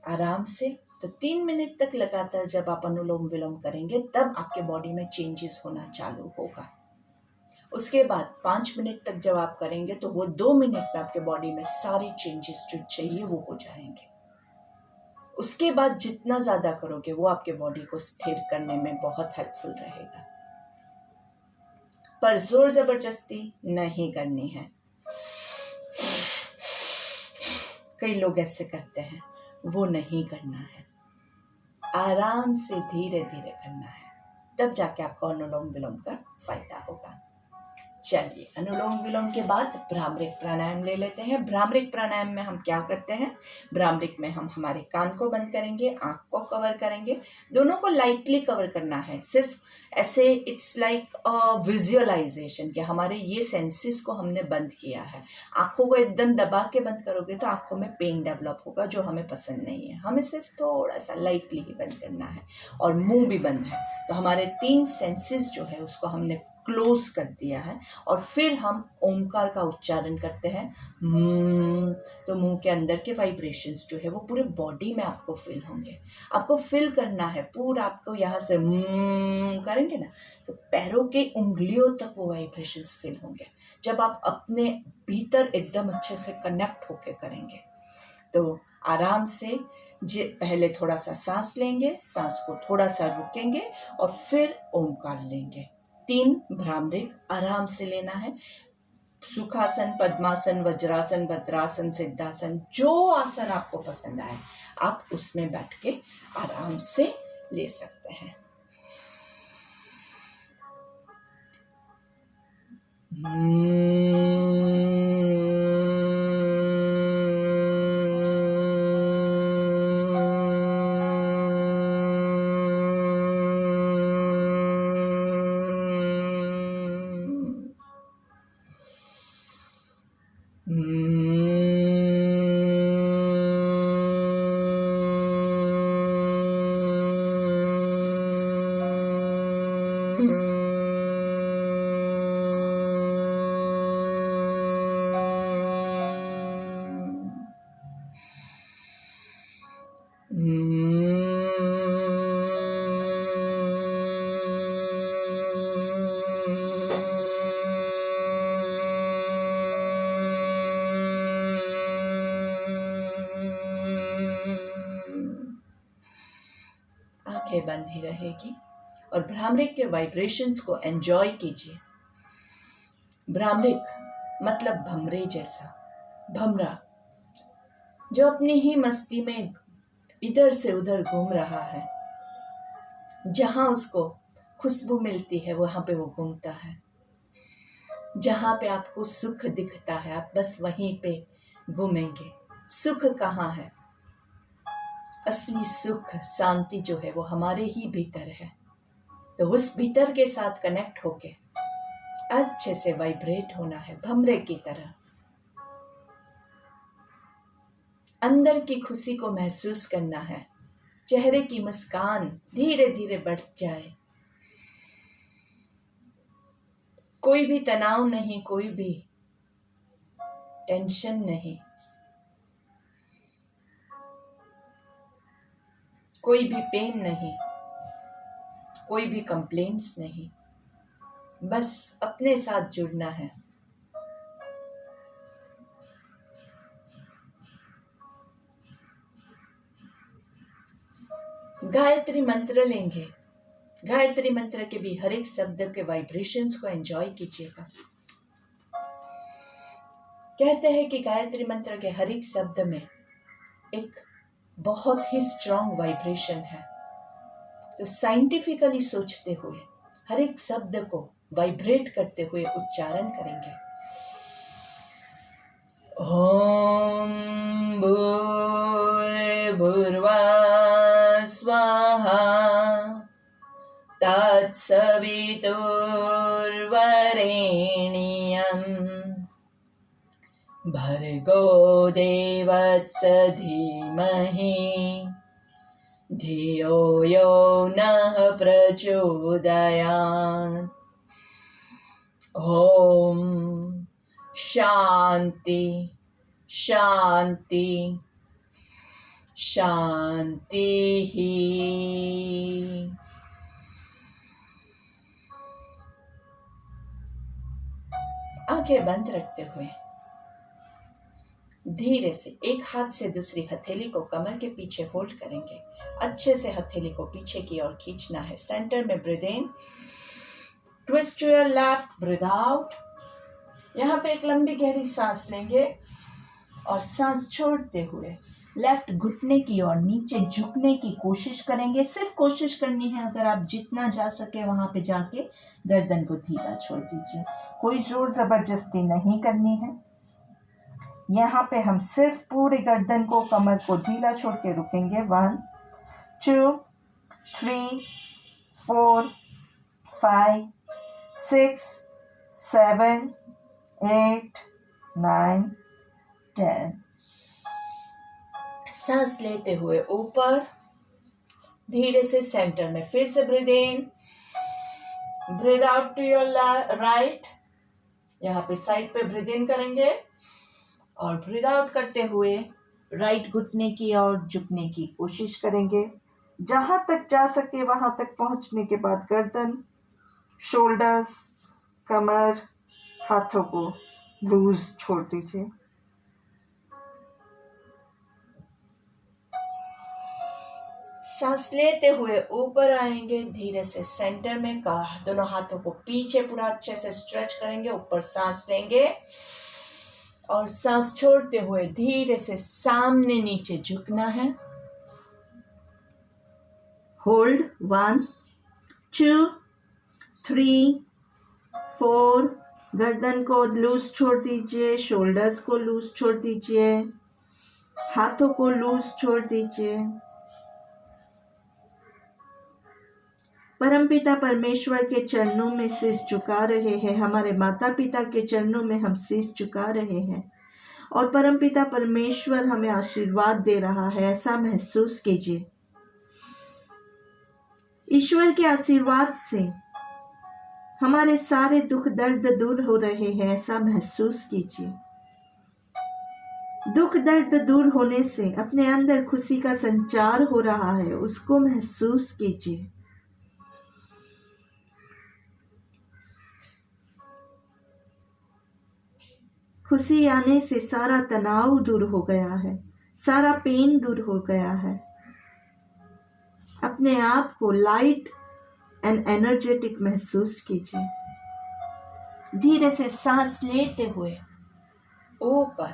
आराम से। तो 3 मिनट तक लगातार जब आप अनुलोम विलोम करेंगे, तब आपके बॉडी में चेंजेस होना चालू होगा। उसके बाद 5 मिनट तक जब आप करेंगे, तो वो 2 मिनट में आपके बॉडी में सारे चेंजेस जो चाहिए वो हो जाएंगे। उसके बाद जितना ज़्यादा करोगे, वो आपके बॉडी को स्थिर करने में बहुत हेल्पफुल रहेगा। पर जोर जबरदस्ती नहीं करनी है। कई लोग ऐसे करते हैं, वो नहीं करना है। आराम से धीरे धीरे करना है, तब जाके आपको अनुलोम विलोम का फायदा होगा। चलिए, अनुलोम विलोम के बाद भ्रामरिक प्राणायाम ले लेते हैं। भ्रामरिक प्राणायाम में हम क्या करते हैं? भ्रामरिक में हम हमारे कान को बंद करेंगे, आंख को कवर करेंगे, दोनों को लाइटली कवर करना है। सिर्फ ऐसे इट्स लाइक विजुअलाइजेशन कि हमारे ये सेंसेस को हमने बंद किया है। आंखों को एकदम दबा के बंद करोगे तो आंखों में पेन डेवलप होगा, जो हमें पसंद नहीं है। हमें सिर्फ थोड़ा सा लाइटली ही बंद करना है, और मुंह भी बंद है। तो हमारे 3 सेंसेस जो है उसको हमने क्लोज कर दिया है, और फिर हम ओमकार का उच्चारण करते हैं। तो मुंह के अंदर के वाइब्रेशंस जो है वो पूरे बॉडी में आपको फील होंगे। आपको फील करना है पूरा। आपको यहाँ से करेंगे ना, तो पैरों के उंगलियों तक वो वाइब्रेशंस फील होंगे, जब आप अपने भीतर एकदम अच्छे से कनेक्ट होके करेंगे। तो आराम से पहले थोड़ा सा सांस लेंगे, सांस को थोड़ा सा रुकेंगे, और फिर ओमकार लेंगे। 3 भ्रामरिक आराम से लेना है। सुखासन, पद्मासन, वज्रासन, भद्रासन, सिद्धासन, जो आसन आपको पसंद आए आप उसमें बैठ के आराम से ले सकते हैं। आंखें बंद ही रहेगी, और भ्रामरिक के वाइब्रेशंस को एंजॉय कीजिए। भ्रामरिक मतलब भमरे जैसा, भमरा जो अपनी ही मस्ती में इधर से उधर घूम रहा है। जहां उसको खुशबू मिलती है वहां पे वो घूमता है। जहां पे आपको सुख दिखता है आप बस वहीं पे घूमेंगे। सुख कहाँ है? असली सुख, शांति जो है वो हमारे ही भीतर है। तो उस भीतर के साथ कनेक्ट होके अच्छे से वाइब्रेट होना है, भमरे की तरह। अंदर की खुशी को महसूस करना है। चेहरे की मुस्कान धीरे धीरे बढ़ जाए। कोई भी तनाव नहीं, कोई भी टेंशन नहीं, कोई भी पेन नहीं, कोई भी कंप्लेंट्स नहीं। बस अपने साथ जुड़ना है। गायत्री मंत्र लेंगे। गायत्री मंत्र के भी हर एक शब्द के वाइब्रेशंस को एंजॉय कीजिएगा। कहते हैं कि गायत्री मंत्र के हर एक शब्द में एक बहुत ही स्ट्रॉन्ग वाइब्रेशन है। तो साइंटिफिकली सोचते हुए हर एक शब्द को वाइब्रेट करते हुए उच्चारण करेंगे। ओम भूर्भुवः स्वाहा तत्सवितुर्वरेण्यम् भर्गो देवस्य धीमहि धियो यो नः प्रचोदयात्। ओम शांति शांति शांति ही। आंखें बंद रखते हुए धीरे से एक हाथ से दूसरी हथेली को कमर के पीछे होल्ड करेंगे। अच्छे से हथेली को पीछे की ओर खींचना है। सेंटर में breathe in, twist to your left, breathe out. यहाँ पे एक लंबी गहरी सांस लेंगे और सांस छोड़ते हुए लेफ्ट घुटने की ओर नीचे झुकने की कोशिश करेंगे। सिर्फ कोशिश करनी है। अगर आप जितना जा सके वहां पे जाके गर्दन को ढीला छोड़ दीजिए। कोई जोर जबरदस्ती नहीं करनी है। यहाँ पे हम सिर्फ पूरी गर्दन को, कमर को ढीला छोड़ के रुकेंगे। 1 2 3 4 5 6 7 8 9 10। सांस लेते हुए ऊपर, धीरे से सेंटर में फिर से breathe in, breathe out to your right. यहाँ पे साइड पे ब्रीथ इन करेंगे और ब्रीथ आउट करते हुए राइट घुटने की ओर झुकने की कोशिश करेंगे। जहां तक जा सके वहां तक पहुंचने के बाद गर्दन, शोल्डर्स, कमर, हाथों को लूज छोड़ दीजिए। सांस लेते हुए ऊपर आएंगे, धीरे से सेंटर में दोनों हाथों को पीछे पूरा अच्छे से स्ट्रेच करेंगे। ऊपर सांस लेंगे और सांस छोड़ते हुए धीरे से सामने नीचे झुकना है। होल्ड 1 2 3 4। गर्दन को लूज छोड़ दीजिए, शोल्डर्स को लूज छोड़ दीजिए, हाथों को लूज छोड़ दीजिए। परमपिता परमेश्वर के चरणों में शीश झुका रहे हैं। हमारे माता पिता के चरणों में हम शीश झुका रहे हैं और परमपिता परमेश्वर हमें आशीर्वाद दे रहा है, ऐसा महसूस कीजिए। ईश्वर के आशीर्वाद से हमारे सारे दुख दर्द दूर हो रहे हैं, ऐसा महसूस कीजिए। दुख दर्द दूर होने से अपने अंदर खुशी का संचार हो रहा है, उसको महसूस कीजिए। खुशी आने से सारा तनाव दूर हो गया है, सारा पेन दूर हो गया है। अपने आप को लाइट एंड एनर्जेटिक महसूस कीजिए। धीरे से सांस लेते हुए ऊपर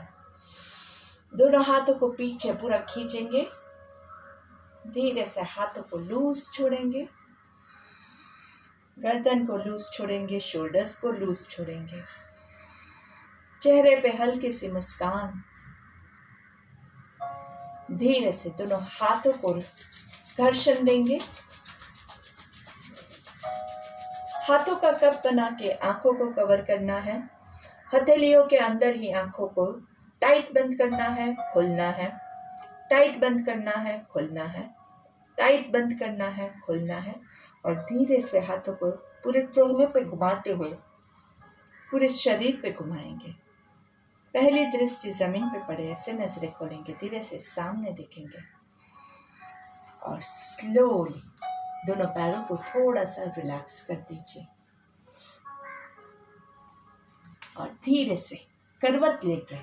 दोनों हाथों को पीछे पूरा खींचेंगे। धीरे से हाथों को लूज छोड़ेंगे, गर्दन को लूज छोड़ेंगे, शोल्डर्स को लूज छोड़ेंगे। चेहरे पे हल्की सी मुस्कान। धीरे से दोनों हाथों को घर्षण देंगे। हाथों का कप बना के आंखों को कवर करना है। हथेलियों के अंदर ही आंखों को टाइट बंद करना है, खुलना है, टाइट बंद करना है, खुलना है, टाइट बंद करना है, खुलना है। और धीरे से हाथों को पूरे चेहरे पे घुमाते हुए पूरे शरीर पे घुमाएंगे। पहली दृष्टि जमीन पे पड़े ऐसे नजरें खोलेंगे। धीरे से सामने देखेंगे और स्लोली दोनों पैरों को थोड़ा सा रिलैक्स कर दीजिए और धीरे से करवट लेकर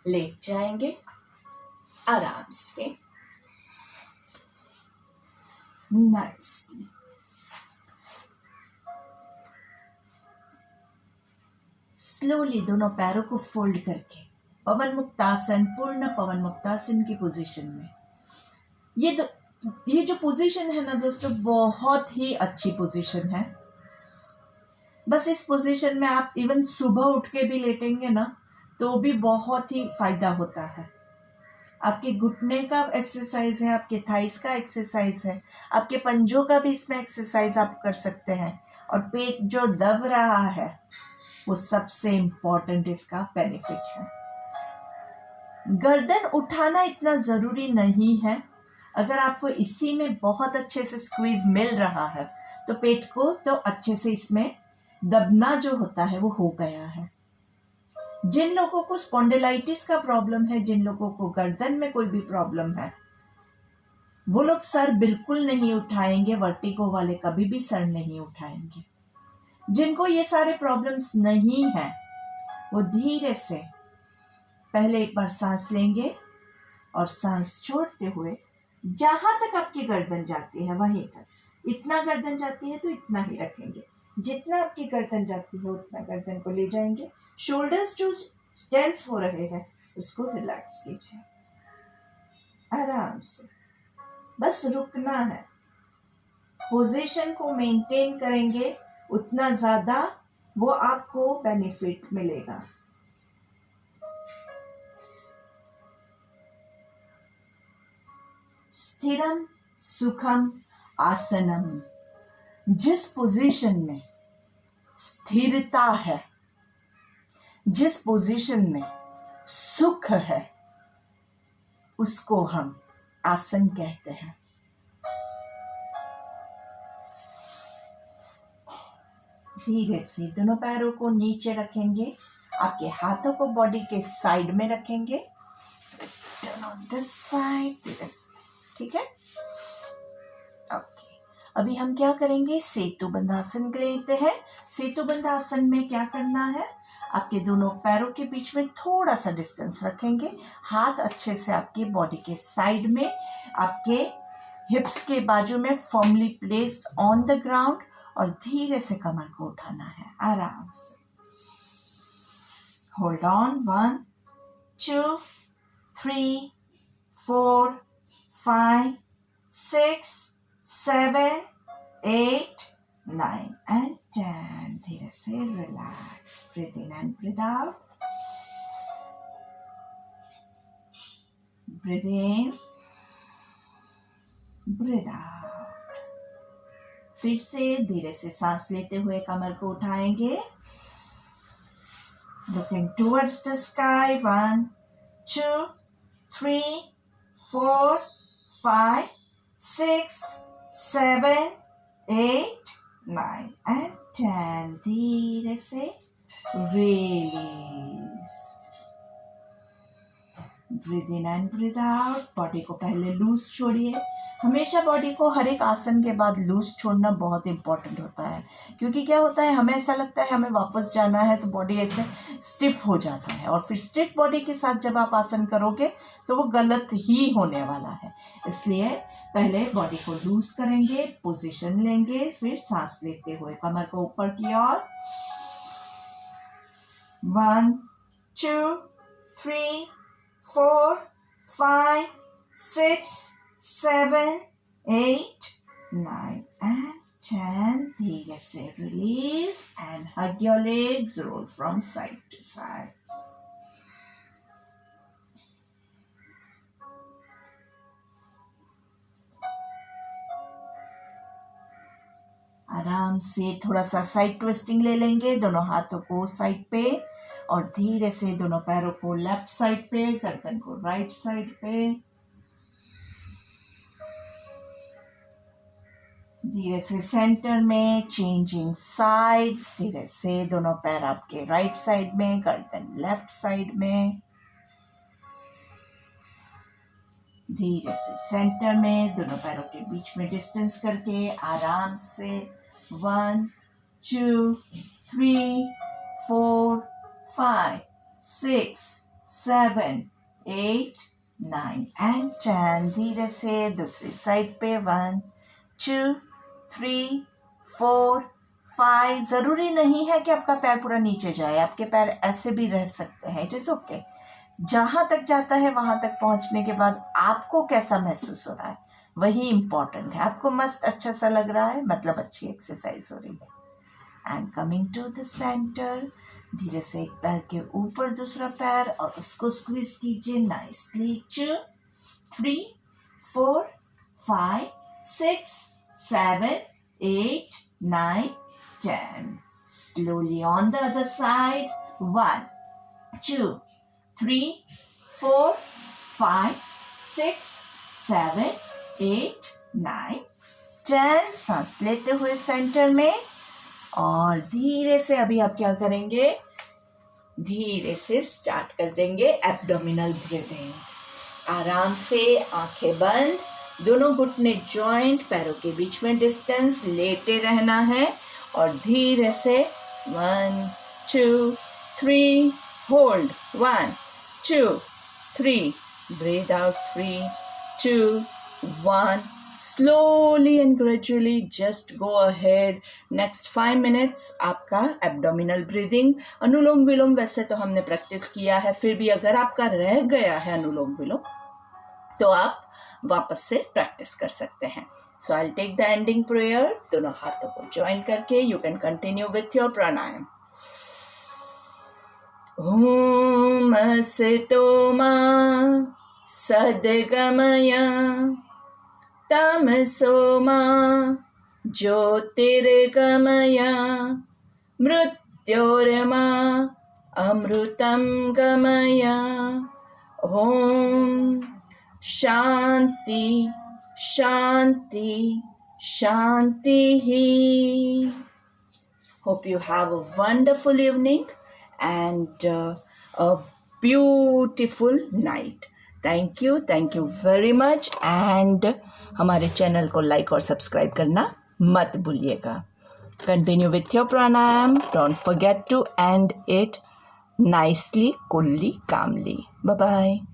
लेट जाएंगे आराम से, नाइसली। स्लोली दोनों पैरों को फोल्ड करके पवन मुक्तासन, पूर्ण पवन मुक्तासन की पोजीशन में। ये जो पोजीशन है ना दोस्तों, बहुत ही अच्छी पोजीशन है। बस इस पोजीशन में आप इवन सुबह उठ के भी लेटेंगे ना तो भी बहुत ही फायदा होता है। आपके घुटने का एक्सरसाइज है, आपके थाइस का एक्सरसाइज है, आपके पंजों का भी इसमें एक्सरसाइज आप कर सकते हैं। और पेट जो दब रहा है वो सबसे इम्पोर्टेंट इसका बेनिफिट है। गर्दन उठाना इतना ज़रूरी नहीं है। अगर आपको इसी में बहुत अच्छे से स्क्वीज मिल रहा है तो पेट को तो अच्छे से इसमें दबना जो होता है वो हो गया है। जिन लोगों को स्पॉन्डिलाइटिस का प्रॉब्लम है, जिन लोगों को गर्दन में कोई भी प्रॉब्लम है, वो लोग सर बिल्कुल नहीं उठाएंगे, वर्टिगो वाले कभी भी सर नहीं उठाएंगे। जिनको ये सारे प्रॉब्लम्स नहीं हैं वो धीरे से पहले एक बार सांस लेंगे और सांस छोड़ते हुए जहां तक आपकी गर्दन जाती है वहीं तक, इतना गर्दन जाती है तो इतना ही रखेंगे, जितना आपकी गर्दन जाती है उतना गर्दन को ले जाएंगे। शोल्डर्स जो टेंस हो रहे हैं उसको रिलैक्स कीजिए, आराम से, बस रुकना है। पोजीशन को मेंटेन करेंगे उतना ज्यादा वो आपको बेनिफिट मिलेगा। स्थिरम सुखम आसनम, जिस पोजीशन में स्थिरता है, जिस पोजीशन में सुख है, उसको हम आसन कहते हैं। धीरे से दोनों पैरों को नीचे रखेंगे, आपके हाथों को बॉडी के साइड में रखेंगे, टर्न ऑन दिस साइड, ठीक है। ओके, अभी हम क्या करेंगे, सेतु बंधासन लेते हैं। सेतु बंधासन में क्या करना है, आपके दोनों पैरों के बीच में थोड़ा सा डिस्टेंस रखेंगे, हाथ अच्छे से आपके बॉडी के साइड में, आपके हिप्स के बाजू में firmly placed on the ground, और धीरे से कमर को उठाना है आराम से। Hold on, 1 2 3 4 5 6 7 8 9 and 10. धीरे से relax, breathe in and breathe out, breathe in, breathe out. फिर से धीरे से सांस लेते हुए कमर को उठाएंगे, looking towards the sky, 1 2 3 4 5 6 7 8 9 and 10. धीरे से release, breathe in and breathe out. Body को पहले लूज छोड़िए। हमेशा बॉडी को हर एक आसन के बाद लूज छोड़ना बहुत इंपॉर्टेंट होता है, क्योंकि क्या होता है, हमें ऐसा लगता है हमें वापस जाना है तो बॉडी ऐसे स्टिफ हो जाता है, और फिर स्टिफ बॉडी के साथ जब आप आसन करोगे तो वो गलत ही होने वाला है। इसलिए पहले बॉडी को लूज करेंगे, पोजीशन लेंगे, फिर सांस लेते हुए कमर को ऊपर की ओर, 1 2 3 4 5 6 7 8 9 and 10. धीरे से release and hug your legs, roll from side to side. आराम से थोड़ा सा साइड ट्विस्टिंग ले लेंगे, दोनों हाथों को साइड पे, और धीरे से दोनों पैरों को लेफ्ट साइड पे, गर्दन को राइट साइड पे। धीरे से सेंटर में, चेंजिंग साइड्स, धीरे से दोनों पैर आपके राइट साइड में, गर्दन लेफ्ट साइड में। धीरे से सेंटर में, दोनों पैरों के बीच में डिस्टेंस करके आराम से 1 2 3 4 5 6 7 8 9 and 10. धीरे से दूसरी साइड पे, 1 2 3 4 5। जरूरी नहीं है कि आपका पैर पूरा नीचे जाए, आपके पैर ऐसे भी रह सकते हैं, इट इज ओके। जहां तक जाता है वहां तक पहुंचने के बाद आपको कैसा महसूस हो रहा है वही इंपॉर्टेंट है। आपको मस्त अच्छा सा लग रहा है, मतलब अच्छी एक्सरसाइज हो रही है। And coming to the centre, धीरे से एक पैर के ऊपर दूसरा पैर और उसको स्क्वीज कीजिए nicely. 2, 3, 4, 5, 6, 7, 8, 9, 10. Slowly on the other side. 1, 2, 3, 4, 5, 6, 7, 8, 9, 10. सांस लेते हुए सेंटर में और धीरे से अभी आप क्या करेंगे, धीरे से स्टार्ट कर देंगे एब्डोमिनल ब्रीदिंग। आराम से आंखें बंद, दोनों घुटने जॉइंट, पैरों के बीच में डिस्टेंस, लेटे रहना है और धीरे से 1, 2, 3 hold, 1, 2, 3 breathe out, 3, 2, 1. Slowly and gradually just go ahead. Next 5 minutes आपका एब्डोमिनल ब्रीदिंग, अनुलोम विलोम वैसे तो हमने प्रैक्टिस किया है, फिर भी अगर आपका रह गया है अनुलोम विलोम तो आप वापस से प्रैक्टिस कर सकते हैं। So I'll take the ending prayer. दोनों हाथों को ज्वाइन करके you can continue with your pranayam. ओम असतो मा सद्गमय तमसो मा ज्योतिर्गमय मृत्योर्मा अमृतं गमय। ओम शांति शांति शांति ही। Hope you have a wonderful evening and a beautiful night. Thank you very much and हमारे चैनल को लाइक और सब्सक्राइब करना मत भूलिएगा। Continue with your pranayam. Don't forget to end it nicely, coolly, calmly. Bye bye.